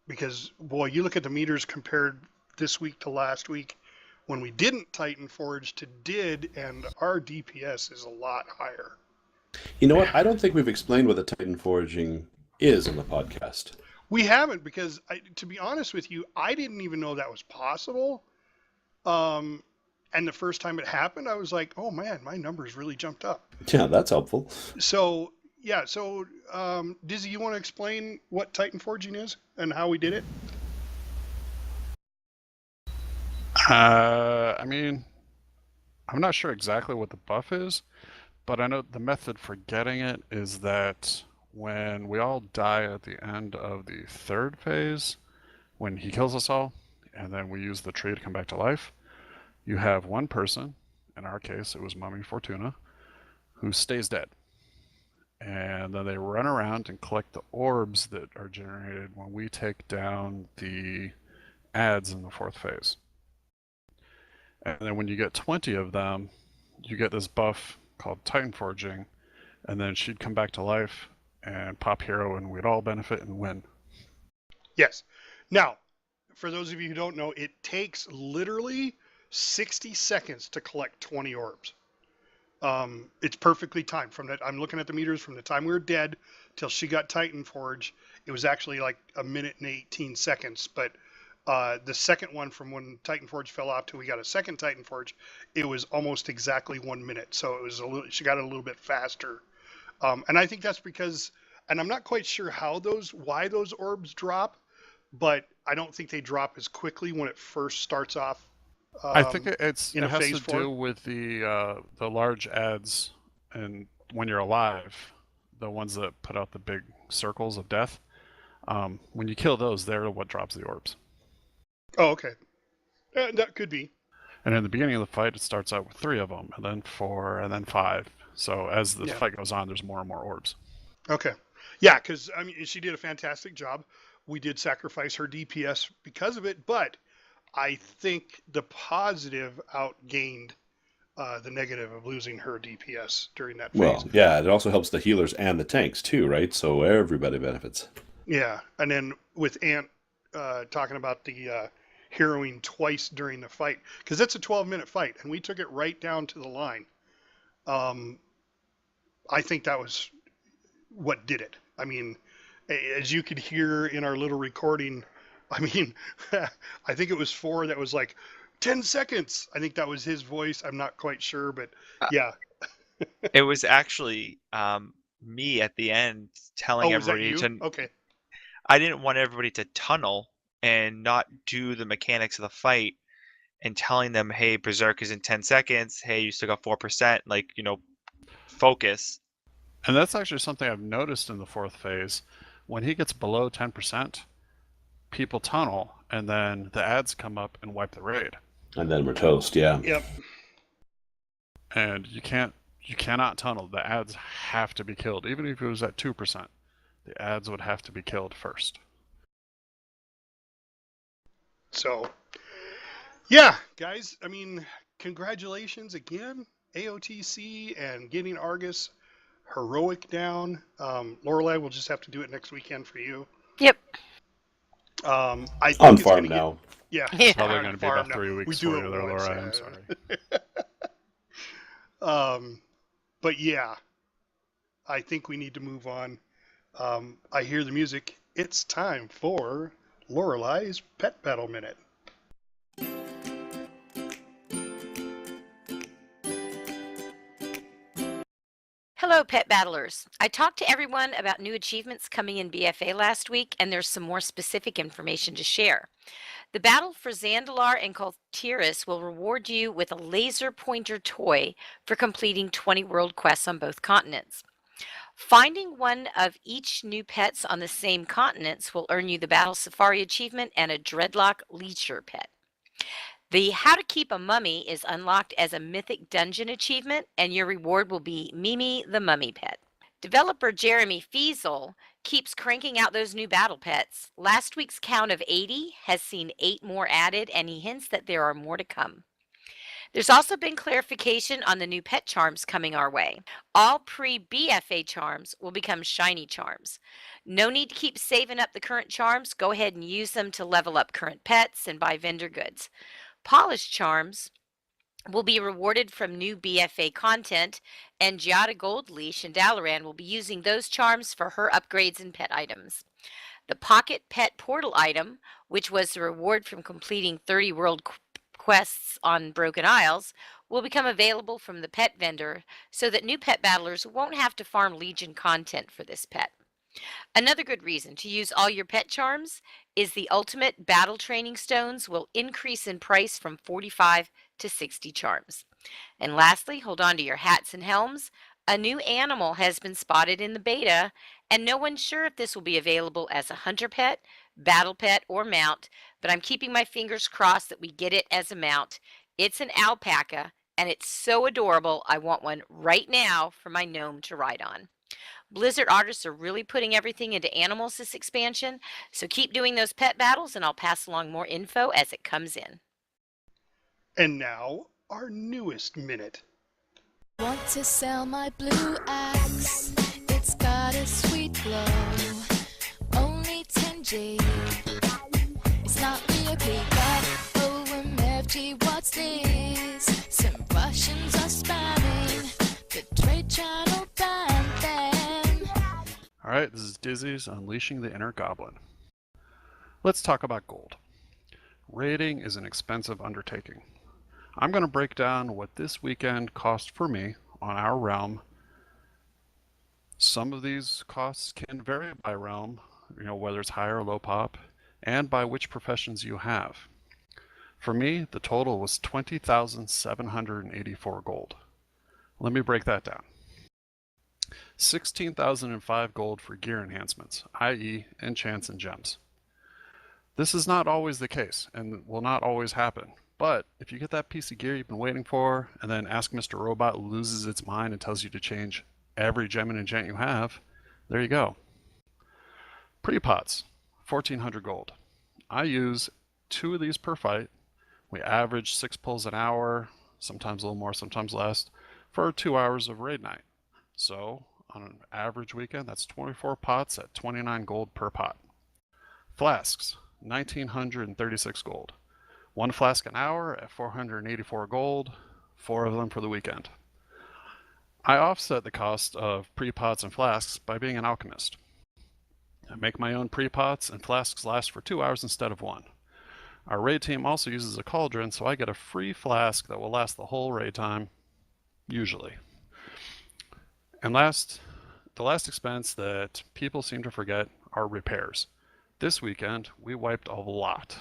Because, boy, you look at the meters compared this week to last week when we didn't Titan Forge to did, and our DPS is a lot higher. You know what? I don't think we've explained what the Titan Forging is on the podcast. We haven't, because, to be honest with you, I didn't even know that was possible. And the first time it happened, I was like, oh, man, my numbers really jumped up. Yeah, that's helpful. So, yeah, Dizzy, you want to explain what Titan Forging is and how we did it? I mean, I'm not sure exactly what the buff is, but I know the method for getting it is that when we all die at the end of the third phase, when he kills us all, and then we use the tree to come back to life, you have one person, in our case it was Mummy Fortuna, who stays dead. And then they run around and collect the orbs that are generated when we take down the adds in the fourth phase. And then when you get 20 of them, you get this buff called Titan Forging, and then she'd come back to life and pop hero, and we'd all benefit and win. Yes. Now, for those of you who don't know, it takes literally 60 seconds to collect 20 orbs. It's perfectly timed. I'm looking at the meters from the time we were dead till she got Titan Forge. It was actually like 1 minute and 18 seconds, but the second one from when Titan Forge fell off till we got a second Titan Forge, it was almost exactly 1 minute. So it was she got it a little bit faster. And I think that's because, and I'm not quite sure why those orbs drop, but I don't think they drop as quickly when it first starts off. I think it has to four. do with the large adds, and when you're alive, the ones that put out the big circles of death. When you kill those, they're what drops the orbs. Oh, okay. That could be. And in the beginning of the fight, it starts out with 3 of them, and then 4, and then 5. So as the fight goes on, there's more and more orbs. Okay. Yeah, because, I mean, she did a fantastic job. We did sacrifice her DPS because of it, but I think the positive outgained the negative of losing her DPS during that phase. Well, yeah, it also helps the healers and the tanks too, right? So everybody benefits. Yeah, and then with Ant talking about the heroing twice during the fight, because it's a 12-minute fight, and we took it right down to the line. I think that was what did it. I mean, as you could hear in our little recording, I mean, I think it was 4 that was like 10 seconds. I think that was his voice. I'm not quite sure, but yeah. It was actually me at the end telling everybody to. Okay. I didn't want everybody to tunnel and not do the mechanics of the fight, and telling them, hey, Berserk is in 10 seconds. Hey, you still got 4%. Like, focus. And that's actually something I've noticed in the fourth phase. When he gets below 10%, people tunnel, and then the adds come up and wipe the raid. And then we're toast, yeah. Yep. And you cannot tunnel. The adds have to be killed. Even if it was at 2%, the adds would have to be killed first. So, yeah, guys, I mean, congratulations again, AOTC, and getting Argus heroic down. Lorelei, we'll just have to do it next weekend for you. Yep. I think On it's farm gonna now. Yeah. It's probably going to be farm about 3 now. weeks We for do you it there, once, Laura. I'm sorry. But yeah, I think we need to move on. I hear the music. It's time for Lorelei's Pet Battle Minute. Hello, Pet Battlers. I talked to everyone about new achievements coming in BFA last week, and there's some more specific information to share. The battle for Zandalar and Kultiris will reward you with a laser pointer toy for completing 20 world quests on both continents. Finding one of each new pets on the same continents will earn you the Battle Safari achievement and a Dreadlock Leacher pet. The How to Keep a Mummy is unlocked as a Mythic Dungeon achievement, and your reward will be Mimi the Mummy pet. Developer Jeremy Fiesel keeps cranking out those new battle pets. Last week's count of 80 has seen 8 more added, and he hints that there are more to come. There's also been clarification on the new pet charms coming our way. All pre-BFA charms will become shiny charms. No need to keep saving up the current charms. Go ahead and use them to level up current pets and buy vendor goods. Polished charms will be rewarded from new BFA content, and Giada Goldleash and Dalaran will be using those charms for her upgrades and pet items. The Pocket Pet Portal item, which was the reward from completing 30 world quests on Broken Isles, will become available from the pet vendor so that new pet battlers won't have to farm Legion content for this pet. Another good reason to use all your pet charms is the ultimate battle training stones will increase in price from 45 to 60 charms. And lastly, hold on to your hats and helms. A new animal has been spotted in the beta, and no one's sure if this will be available as a hunter pet, battle pet, or mount, but I'm keeping my fingers crossed that we get it as a mount. It's an alpaca, and it's so adorable. I want one right now for my gnome to ride on. Blizzard artists are really putting everything into animals this expansion, so keep doing those pet battles, and I'll pass along more info as it comes in. And now, our newest minute. Want to sell my blue axe? It's got a sweet glow. Only 10G. It's not VIP, but OMFG, what's this? Some Russians are spamming the trade channel, ban them. Alright, this is Dizzy's Unleashing the Inner Goblin. Let's talk about gold. Raiding is an expensive undertaking. I'm going to break down what this weekend cost for me on our realm. Some of these costs can vary by realm, whether it's high or low pop, and by which professions you have. For me, the total was 20,784 gold. Let me break that down. 16,005 gold for gear enhancements, i.e. enchants and gems. This is not always the case and will not always happen. But if you get that piece of gear you've been waiting for, and then Ask Mr. Robot loses its mind and tells you to change every gem and enchant you have, there you go. Pre-pots, 1,400 gold. I use 2 of these per fight. We average 6 pulls an hour, sometimes a little more, sometimes less, for 2 hours of raid night. So, on an average weekend, that's 24 pots at 29 gold per pot. Flasks, 1,936 gold. 1 flask an hour at 484 gold, 4 of them for the weekend. I offset the cost of pre-pots and flasks by being an alchemist. I make my own pre-pots, and flasks last for 2 hours instead of 1. Our raid team also uses a cauldron, so I get a free flask that will last the whole raid time, usually. And the last expense that people seem to forget are repairs. This weekend, we wiped a lot.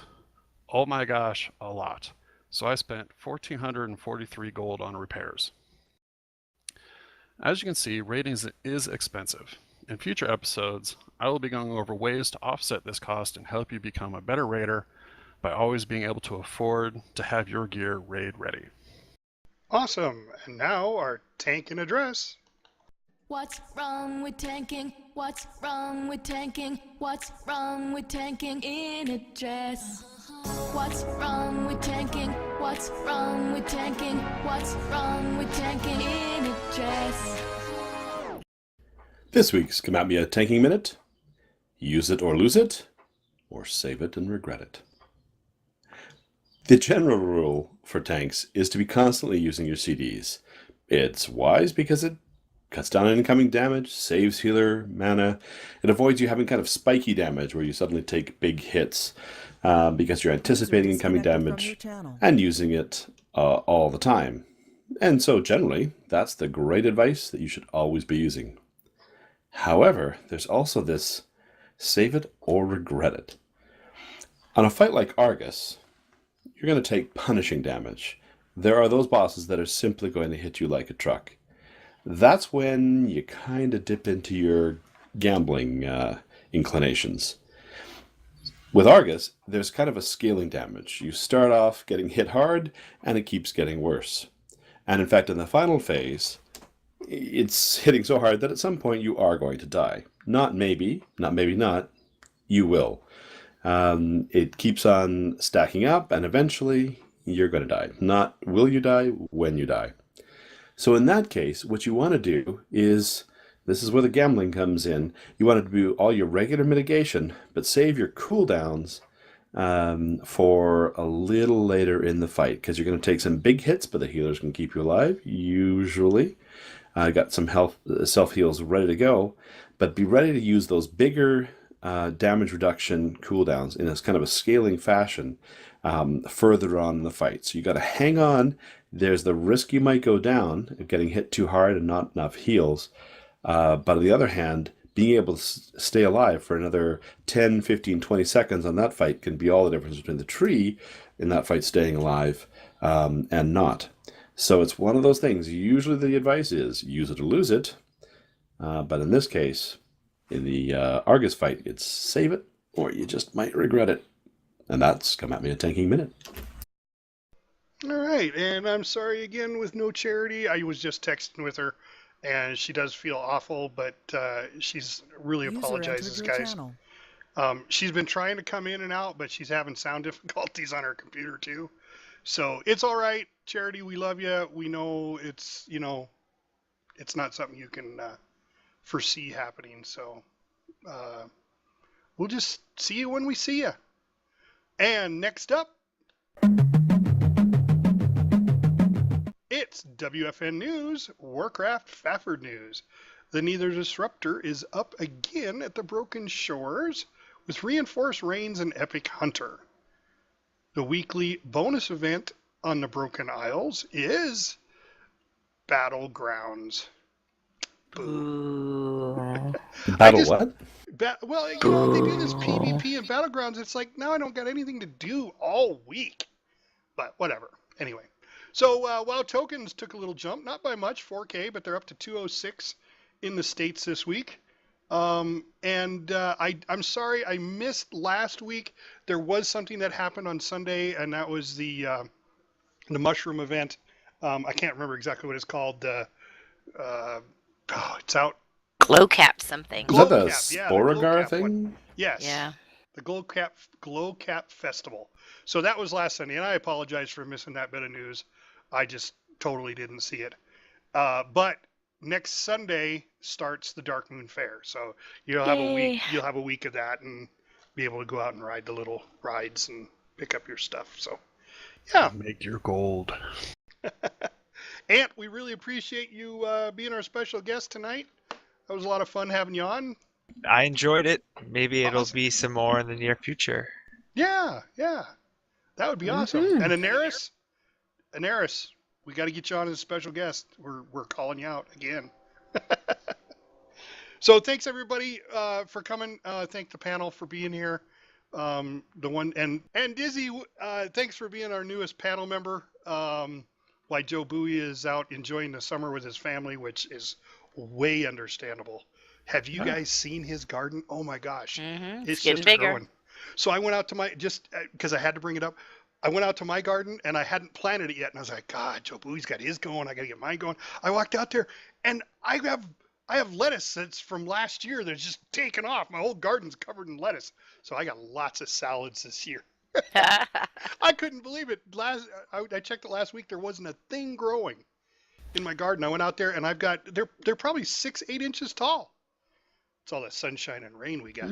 Oh my gosh, a lot. So I spent 1,443 gold on repairs. As you can see, raiding is expensive. In future episodes, I will be going over ways to offset this cost and help you become a better raider by always being able to afford to have your gear raid ready. Awesome. And now our tank in address. What's wrong with tanking? What's wrong with tanking? What's wrong with tanking in a dress? What's wrong with tanking? What's wrong with tanking? What's wrong with tanking in a dress? This week's Come At Me a Tanking Minute. Use it or lose it, or save it and regret it. The general rule for tanks is to be constantly using your CDs. It's wise because it cuts down on incoming damage, saves healer mana. It avoids you having kind of spiky damage where you suddenly take big hits because you're anticipating incoming damage and using it all the time. And so generally, that's the great advice that you should always be using. However, there's also this save it or regret it. On a fight like Argus, you're going to take punishing damage. There are those bosses that are simply going to hit you like a truck. That's when you kind of dip into your gambling inclinations. With Argus, there's kind of a scaling damage. You start off getting hit hard, and it keeps getting worse. And in fact, in the final phase, it's hitting so hard that at some point you are going to die. Not maybe, not, you will. It keeps on stacking up, and eventually you're going to die. Not will you die, when you die. So in that case, what you want to do is, this is where the gambling comes in, you want to do all your regular mitigation, but save your cooldowns for a little later in the fight, because you're going to take some big hits, but the healers can keep you alive, usually. I got some health self-heals ready to go, but be ready to use those bigger damage reduction cooldowns in a kind of a scaling fashion further on in the fight. So you got to hang on. There's the risk you might go down of getting hit too hard and not enough heals. But on the other hand, being able to stay alive for another 10, 15, 20 seconds on that fight can be all the difference between the tree in that fight staying alive and not. So it's one of those things. Usually the advice is use it or lose it. But in this case, in the Argus fight, it's save it or you just might regret it. And that's Come At Me a Tanking Minute. All right, and I'm sorry again with no Charity. I was just texting with her, and she does feel awful, but she's really apologizes, guys. She's been trying to come in and out, but she's having sound difficulties on her computer too. So it's all right, Charity. We love you. We know it's it's not something you can foresee happening. So we'll just see you when we see you. And next up, it's WFN News, Warcraft Stafford News. The Neither Disruptor is up again at the Broken Shores with Reinforced Rains and Epic Hunter. The weekly bonus event on the Broken Isles is Battlegrounds. Boo. Battle what? Well, they do this PvP and Battlegrounds. It's like, now I don't got anything to do all week. But whatever. Anyway. So WoW tokens took a little jump. Not by much, 4K, but they're up to 206 in the States this week. I'm sorry I missed last week. There was something that happened on Sunday, and that was the mushroom event. I can't remember exactly what it's called. It's out. Glowcap something. Is that the Sporagar thing? One. Yes. Yeah. The Glowcap Festival. So that was last Sunday, and I apologize for missing that bit of news. I just totally didn't see it. But next Sunday starts the Dark Moon Fair, so you'll have a week. You'll have a week of that, and be able to go out and ride the little rides and pick up your stuff. So, yeah. Make your gold. Ant, we really appreciate you being our special guest tonight. That was a lot of fun having you on. I enjoyed it. Maybe it'll be some more in the near future. Yeah. That would be awesome. And Antorus, we got to get you on as a special guest. We're calling you out again. So thanks everybody for coming. Thank the panel for being here. And Dizzy, thanks for being our newest panel member. Why JobUI is out enjoying the summer with his family, which is way understandable. Have you guys seen his garden? Oh my gosh. Mm-hmm. It's getting just bigger. growing. So I went out to just because I had to bring it up. I went out to my garden and I hadn't planted it yet. And I was like, God, JobUi's got his going. I got to get mine going. I walked out there and I have lettuce that's from last year that's just taken off. My whole garden's covered in lettuce. So I got lots of salads this year. I couldn't believe it. I checked it last week. There wasn't a thing growing in my garden. I went out there and they're probably 6-8 inches tall. It's all that sunshine and rain we got.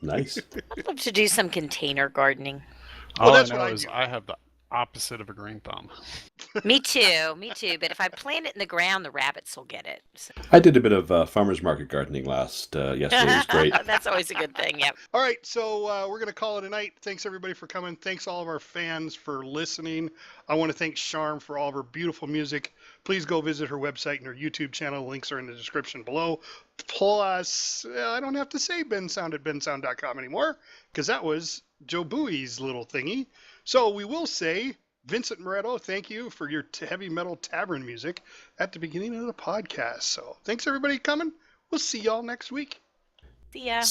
Nice. I'd love to do some container gardening. Well, All that's I know what I is do. I have the opposite of a green thumb. Me too. But if I plant it in the ground, the rabbits will get it. So. I did a bit of farmer's market gardening yesterday. It was great. That's always a good thing. Yep. All right, so we're going to call it a night. Thanks, everybody, for coming. Thanks, all of our fans, for listening. I want to thank Charm for all of her beautiful music. Please go visit her website and her YouTube channel. Links are in the description below. Plus, I don't have to say BenSound at bensound.com anymore, because that was JobUi's little thingy. So we will say, Vincent Moretto, thank you for your heavy metal tavern music at the beginning of the podcast. So thanks, everybody, coming. We'll see y'all next week. See ya.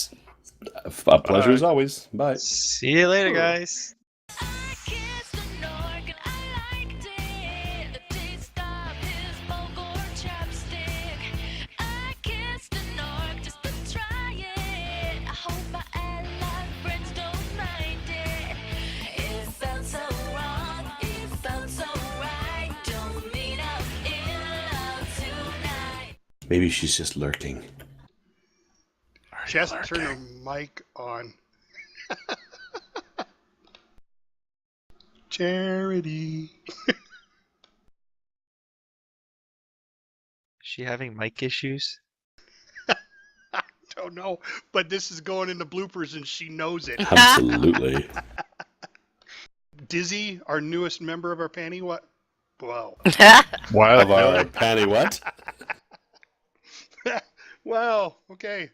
A pleasure as always. Bye. See you later, guys. I kissed an orc and I liked it. The taste of his Bulgor chapstick. Maybe she's just lurking. She has to turn her mic on. Charity. Is she having mic issues? Don't know, but this is going in the bloopers and she knows it. Absolutely. Dizzy, our newest member of our panty, what? Wow. Why? Of our panty what? Wow, okay.